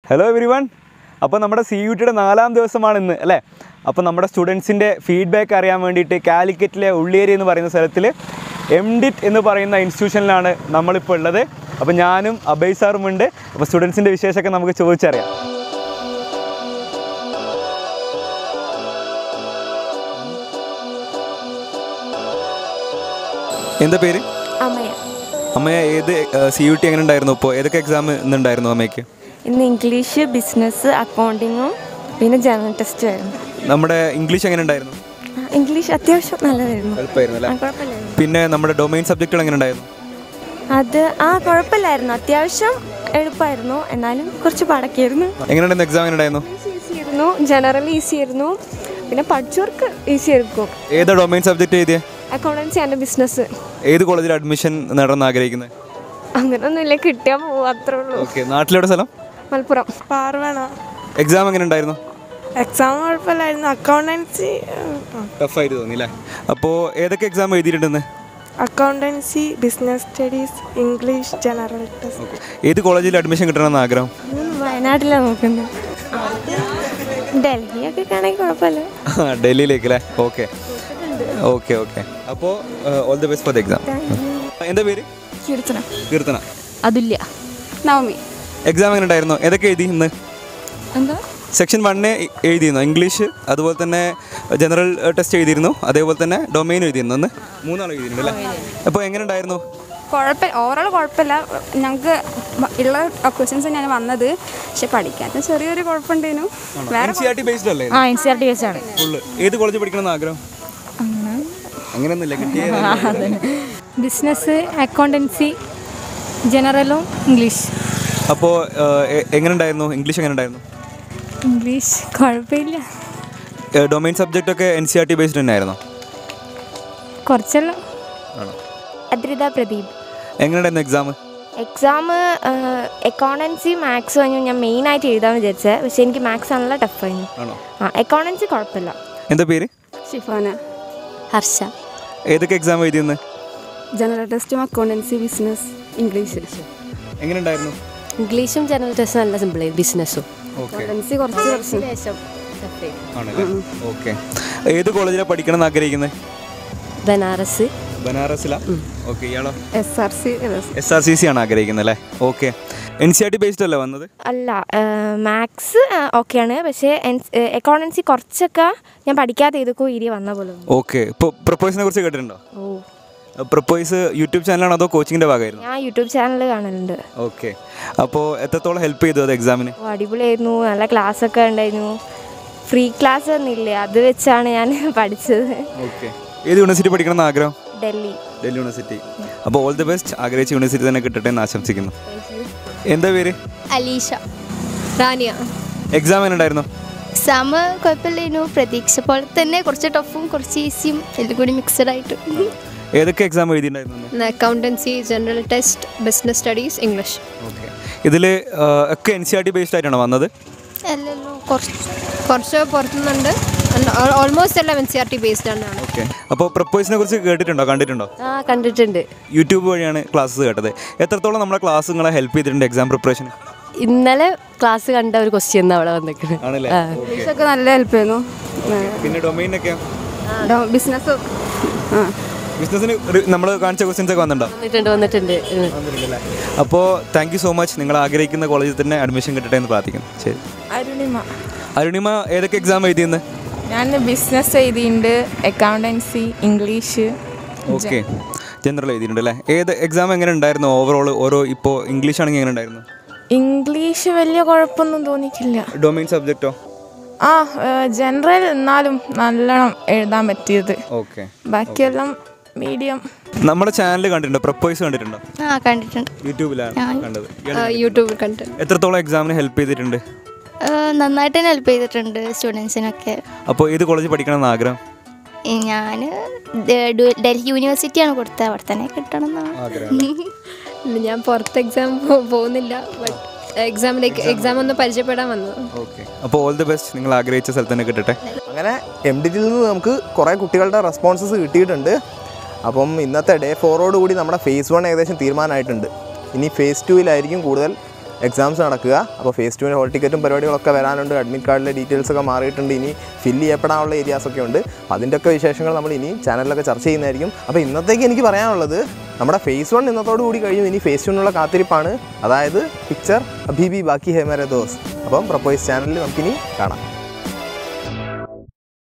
Hello everyone. അപ്പോൾ നമ്മുടെ CUETയുടെ 4ാം ദിവസമാണ് ഇന്ന് അല്ലേ? അപ്പോൾ നമ്മുടെ സ്റ്റുഡൻസിന്റെ ഫീഡ്ബാക്ക് അറിയാൻ വേണ്ടിയിട്ട് കാലിക്കറ്റിലെ ഉള്ളിയേരി എന്ന് പറയുന്ന സ്ഥലത്തിൽ MDIT എന്ന് പറയുന്ന ഇൻസ്റ്റിറ്റ്യൂഷനിലാണ് നമ്മളിപ്പോൾ ഉള്ളത്. അപ്പോൾ ഞാനും അബൈ സാറും ഉണ്ട്. അപ്പോൾ സ്റ്റുഡൻസിന്റെ വിശേഷമൊക്കെ നമുക്ക് ചോദിച്ചറിയാം. എന്താ പേര്? അമ്മയ. അമ്മയ ഏത് CUET എങ്ങനെ ഉണ്ടായിരുന്നു? ഇപ്പോൾ ഏതൊക്കെ എക്സാം ഇന്നുണ്ടായിരുന്നു അമ്മയ്ക്ക്? ഇന്ന് ഇംഗ്ലീഷ്, ബിസിനസ്, അക്കൗണ്ടിങ്ങും പിന്നെ ജനറൽ ടെസ്റ്റ് ആയിരുന്നു. നമ്മുടെ ഇംഗ്ലീഷ് എങ്ങനെ ഉണ്ടായിരുന്നു? ഇംഗ്ലീഷ് അത്യാവശ്യം നല്ലതായിരുന്നു. കുഴപ്പമില്ലായിരുന്നു. പിന്നെ നമ്മുടെ ഡൊമൈൻ സബ്ജക്റ്റുകൾ എങ്ങനെ ഉണ്ടായിരുന്നു? അത് കുഴപ്പമില്ലായിരുന്നു, അത്യാവശ്യം എളുപ്പമായിരുന്നു, എന്നാലും കുറച്ച് പാടൊക്കെയായിരുന്നു. എങ്ങനെയുണ്ടായിരുന്നു എക്സാം? എങ്ങനെ ഉണ്ടായിരുന്നു? ഈസി ആയിരുന്നു, ജനറൽ ഈസി ആയിരുന്നു, പിന്നെ പഠിച്ചവർക്ക് ഈസി ആയിരിക്കും. ഏതാ ഡൊമൈൻ സബ്ജക്റ്റ് എഴുതിയ? Accountancy and business. ഏത് കോളേജിൽ അഡ്മിഷൻ നേടാൻ ആഗ്രഹിക്കുന്നത്? അങ്ങനൊന്നുമില്ല, കിട്ടിയാൽ പോകും, അത്രേ ഉള്ളൂ. ഓക്കെ. നാട്ടിലെവിടെ സ്ഥലം? മലപ്പുറം. പാർവേണ. എക്സാം എങ്ങനെ ഉണ്ടായിരുന്നു? എക്സാം കുഴപ്പമില്ലായിരുന്നു, അക്കൗണ്ടൻസി ടഫായിട്ട് തോന്നിയില്ലേ? അപ്പോൾ ഏതൊക്കെ എക്സാം എഴുതിയിട്ടുണ്ടെന്ന്? Accountancy, business studies, English, general test. ഏത് കോളേജിൽ അഡ്മിഷൻ കിട്ടണമെന്ന് ആഗ്രഹം? വയനാട്ടിലാണ് നോക്കുന്നത്. ഡൽഹിയൊക്കെ ആണെങ്കിൽ കുഴപ്പമില്ല. ഡൽഹിയിലേക്ക് അല്ലേ? Okay okay okay. അപ്പോൾ all the best for the exam. എന്താ പേര്? കീർത്തന. അതുല്യ. നവമി. എക്സാം എങ്ങനെ ഉണ്ടായിരുന്നു? ഏതൊക്കെ എഴുതി ഇന്ന്? എന്താ? സെക്ഷൻ 1 എഴുതിയിരുന്നു, ഇംഗ്ലീഷ്, അതുപോലെ തന്നെ ജനറൽ ടെസ്റ്റ് എഴുതിയിരുന്നു, അതേപോലെ തന്നെ ഡൊമൈൻ എഴുതിയിരുന്നു. അന്ന് 3 ആൾ എഴുതിയിരുന്നു അല്ലേ? അപ്പോൾ എങ്ങനെ ഉണ്ടായിരുന്നു? കുഴപ്പമില്ല, ഓവറോൾ കുഴപ്പമില്ല. ഞങ്ങൾക്ക് ഉള്ള ക്വസ്റ്റ്യൻസ് ഞാൻ വന്നത്, പക്ഷെ പഠിക്കാത്ത ചെറിയൊരു കുഴപ്പമുണ്ടായിരുന്നു. NCET ബേസ്ഡ് അല്ലേ? NCET ബേസ്ഡ് ആണ്. ഫുള്ള്. ഏത് കോളേജിൽ പഠിക്കണമെന്ന് ആഗ്രഹം? അങ്ങനെയൊന്നുമില്ല, കിട്ടിയ ബിസിനസ്, അക്കൗണ്ടൻസി, ജനറലും ഇംഗ്ലീഷ്. അപ്പോൾ എങ്ങനെ ഉണ്ടായിരുന്നു ഇംഗ്ലീഷ്? എങ്ങനെ ഉണ്ടായിരുന്നു? ഇംഗ്ലീഷ് കുഴപ്പമില്ല. ഡൊമൈൻ സബ്ജക്റ്റ് ഒക്കെ NCET ബേസ്ഡ് തന്നെ ആയിരുന്നോ? കുറച്ചെല്ലാം. ആണോ? അദ്രിത പ്രദീപ്. എങ്ങനെയുണ്ടായിരുന്നു എക്സാം? അക്കൗണ്ടൻസി, മാത്സ് കഴിഞ്ഞു ഞാൻ മെയിനായിട്ട് എഴുതാമെന്ന് വിചാരിച്ചത്, പക്ഷേ എനിക്ക് മാത്സ് നല്ല ടഫായിരുന്നു. അക്കൗണ്ടൻസി കുഴപ്പമില്ല. എന്താ പേര്? ഷിഫാന. ഹർഷ. ഏതൊക്കെ എക്സാം എഴുതിയെന്ന്? ജനറൽ ടെസ്റ്റും അക്കൗണ്ടൻസി, ബിസിനസ്, ഇംഗ്ലീഷ്. എങ്ങനെ ഉണ്ടായിരുന്നു? ഇംഗ്ലീഷും ജനറൽ ടെസ്റ്റും നല്ല സിമ്പിളായി, ബിസിനസ്സും. അക്കൗണ്ടൻസി കുറച്ച് ആണല്ലേ? ഓക്കെ. ഏത് കോളേജിലാണ് പഠിക്കണം എന്ന് ആഗ്രഹിക്കുന്നത്? ബനാറസ്. ബനാറസിലാ? ഓക്കെ. ഇയാളോ? SRCC ആണ് ആഗ്രഹിക്കുന്നത് അല്ലേ? ഓക്കെ. NCET ബേസ്ഡ് അല്ലേ വന്നത്? അല്ല, മാത്സ് ഓക്കെയാണ്, പക്ഷേ അക്കൗണ്ടൻസി കുറച്ചൊക്കെ ഞാൻ പഠിക്കാതെ ഏതൊക്കെ ഏരിയ വന്ന പോലെ. ഓക്കെ. ഇപ്പോൾ പ്രപ്പോയ്സിനെ കുറിച്ച് കേട്ടിട്ടുണ്ടോ? പ്രപ്പോയ്സ് യൂട്യൂബ് ചാനലാണോ അതോ കോച്ചിങ്ങിൻ്റെ ഭാഗമായിരുന്നു? ഞാൻ യൂട്യൂബ് ചാനൽ കാണലുണ്ട്. ഓക്കെ. അപ്പോൾ എത്രത്തോളം ഹെൽപ്പ് ചെയ്തു അത് എക്സാമിന്? അടിപൊളിയായിരുന്നു, നല്ല ക്ലാസ്സൊക്കെ ഉണ്ടായിരുന്നു. ഫ്രീ ക്ലാസ് ഒന്നുമില്ലേ, അത് വെച്ചാണ് ഞാൻ പഠിച്ചത്. ഓക്കെ. ഏത് യൂണിവേഴ്സിറ്റി പഠിക്കണം എന്ന് ആഗ്രഹം? ഡൽഹി യൂണിവേഴ്സിറ്റി. അപ്പോൾ ഓൾ ദി ബെസ്റ്റ്. ആഗ്രഹിച്ച യൂണിവേഴ്സിറ്റി തന്നെ കിട്ടട്ടെ എന്ന് ആശംസിക്കുന്നു. എന്താ പേര്? അലീഷ. റാനിയ. എക്സാം എങ്ങനെ ഉണ്ടായിരുന്നു? എക്സാം കുഴപ്പമില്ലായിരുന്നു, പ്രതീക്ഷ പോലെ തന്നെ. കുറച്ച് ടഫും കുറച്ച് ഈസിയും എല്ലാം കൂടി മിക്സഡ് ആയിട്ട്. ഏതൊക്കെ എക്സാം എഴുതിയിട്ടുണ്ടായിരുന്നു? Accountancy, general test, business studies, English. Okay. ഇതിൽ ഒക്കെ NCET ബേസ്ഡ് ആയിട്ടാണോ വന്നത്? അല്ലല്ലോ, കുറച്ച് പുറത്തുനിന്നുണ്ട്. ഓൾമോസ്റ്റ് എല്ലാം NCET ബേസ്ഡ് ആണ്. ഓക്കെ. അപ്പോൾ പ്രപ്പോയ്സിനെ കുറിച്ച് കേട്ടിട്ടുണ്ടോ, കണ്ടിട്ടുണ്ടോ? കണ്ടിട്ടുണ്ട്. യൂട്യൂബ് വഴിയാണ് ക്ലാസ് കേട്ടത്. എത്രത്തോളം നമ്മുടെ ക്ലാസ് നിങ്ങളെ ഹെൽപ്പ് ചെയ്തിട്ടുണ്ട് എക്സാം പ്രിപ്പറേഷന്? ഇന്നലെ ക്ലാസ് കണ്ട ഒരു ക്വസ്റ്റ്യൻ അവിടെ വന്നിട്ടുണ്ട്. ആണല്ലേ? ഇംഗ്ലീഷൊക്കെ നല്ല ഹെൽപ്പ് ചെയ്യുന്നു. പിന്നെ ഡൊമൈനൊക്കെ? ബിസിനസ്സിന് നമ്മൾ കാണിച്ച ക്വസ്റ്റ്യൻസ് ഒക്കെ വന്നിട്ടുണ്ട്. അപ്പോൾ താങ്ക് യു സോ മച്ച്. നിങ്ങൾ ആഗ്രഹിക്കുന്ന കോളേജിൽ തന്നെ അഡ്മിഷൻ കിട്ടട്ടെ എന്ന് പ്രാർത്ഥിക്കുന്നു. ശരി. അരുണിമ ഏതൊക്കെ എക്സാം എഴുതിയെന്ന്? ഞാൻ ബിസിനസ് എഴുതിയിട്ടുണ്ട്, അക്കൗണ്ടൻസി, ഇംഗ്ലീഷ്. ഓക്കെ. ജനറൽ എഴുതിയിട്ടുണ്ട് അല്ലേ? ഏത് എക്സാം എങ്ങനെ ഉണ്ടായിരുന്നു ഓവറോൾ? ഇപ്പോൾ ഇംഗ്ലീഷ് ആണെങ്കിൽ എങ്ങനെ ഉണ്ടായിരുന്നു? ഇംഗ്ലീഷ് വലിയ കുഴപ്പമൊന്നും തോന്നിക്കില്ല. ഡൊമൈൻ സബ്ജക്റ്റോ? ജനറൽ എന്നാലും നല്ലോണം എഴുതാൻ പറ്റിയത്. ഓക്കെ. ബാക്കിയെല്ലാം മീഡിയം. നമ്മുടെ ചാനൽ കണ്ടിട്ടുണ്ടോ? പ്രപ്പോയ്സ് കണ്ടിട്ടുണ്ടോ? കണ്ടിട്ടുണ്ട്. യൂട്യൂബിലാണ് കണ്ടത്. യൂട്യൂബിൽ കണ്ടിട്ടുണ്ട്. എത്രത്തോളം എക്സാമിന് ഹെൽപ്പ് ചെയ്തിട്ടുണ്ട്? നന്നായിട്ട് തന്നെ ഹെൽപ്പ് ചെയ്തിട്ടുണ്ട് സ്റ്റുഡൻസിനൊക്കെ. അപ്പോൾ ഏത് കോളേജിൽ പഠിക്കണം എന്ന് ആഗ്രഹം? ഞാൻ ഡൽഹി യൂണിവേഴ്സിറ്റിയാണ് കൊടുത്തത്, അവിടെ തന്നെ കിട്ടണം എന്നാണ് ആഗ്രഹം. ഞാൻ പുറത്ത് എക്സാം പോകുന്നില്ല, എക്സാം ഒന്ന് പരിചയപ്പെടാൻ വന്നു. ഓക്കെ. അപ്പോൾ ഓൾ ദി ബെസ്റ്റ്. നിങ്ങൾ ആഗ്രഹിച്ച സ്ഥലത്ത് തന്നെ കിട്ടട്ടെ. അങ്ങനെ MDITൽ നിന്ന് നമുക്ക് കുറേ കുട്ടികളുടെ റെസ്പോൺസസ് കിട്ടിയിട്ടുണ്ട്. അപ്പം ഇന്നത്തെ Day 4 കൂടി നമ്മുടെ phase 1 ഏകദേശം തീരുമാനമായിട്ടുണ്ട്. ഇനി phase 2 കൂടുതൽ എക്സാംസ് നടക്കുക. അപ്പോൾ ഫേസ് 2 ഹോൾ ടിക്കറ്റും പരിപാടികളൊക്കെ വരാനുണ്ട്. അഡ്മിറ്റ് കാർഡിലെ ഡീറ്റെയിൽസൊക്കെ മാറിയിട്ടുണ്ട്. ഇനി ഫില്ല് ചെയ്യപ്പെടാനുള്ള ഏരിയാസൊക്കെ ഉണ്ട്. അതിൻ്റെയൊക്കെ വിശേഷങ്ങൾ നമ്മൾ ഇനി ചാനലിലൊക്കെ ചർച്ച ചെയ്യുന്നതായിരിക്കും. അപ്പോൾ ഇന്നത്തേക്ക് എനിക്ക് പറയാനുള്ളത് നമ്മുടെ ഫേസ് 1 ഇന്നത്തോടു കൂടി കഴിഞ്ഞു. ഇനി ഫേസ് 2 കാത്തിരിപ്പാണ്. അതായത് പിക്ചർ അഭി ഭി ബാക്കി ഹേ മേരെ ദോസ്ത്. അപ്പം പ്രപ്പോയ്സ് ചാനലിൽ നമുക്കിനി കാണാം.